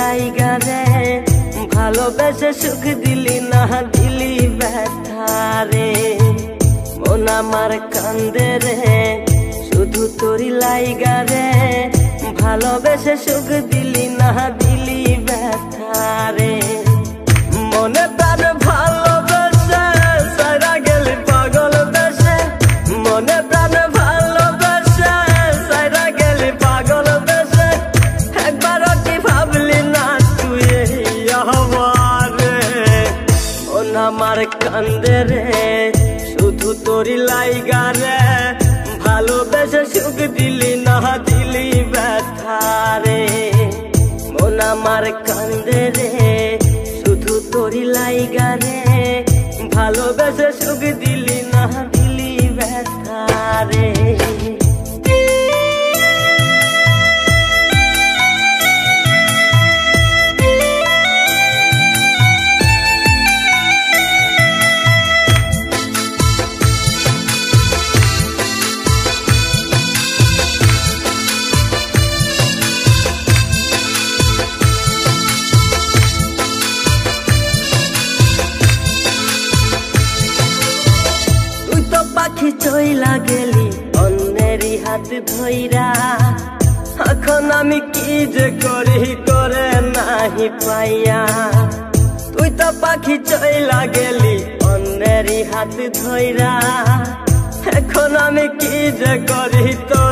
লাইগা রে ভালোবেসে সুখ দিলি না দিলি ব্যথা রে মন আমার কান্দে রে শুধু তোরি লাইগা রে ভালোবেসে সুখ দিলি না দিলি ব্যথা রে মনে প্রাণ ভালোবেসে সারা গেলি পাগল বেশে মনে প্রাণ ভালোবেসে সারা গেলি পাগল বেশে একবারও কি ভাবলি না তুই আমারে মন আমার কান্দে রে শুধু তোরি লাইগা রে ভালোবেসে সুখ দিলি না দিলি ব্যথা রে মন আমার কান্দে রে শুধু তোরি লাইগা রে ভালোবেসে সুখ দিলি না দিলি ব্যথা রে পাখি চইলা গেলি অন্যেরই হাত ধইরা এখন আমি কি যে করি করে নাহি পাইয়া তুই তো পাখি চইলা গেলি অন্যেরই হাত ধইরা এখন আমি কি যে করি তো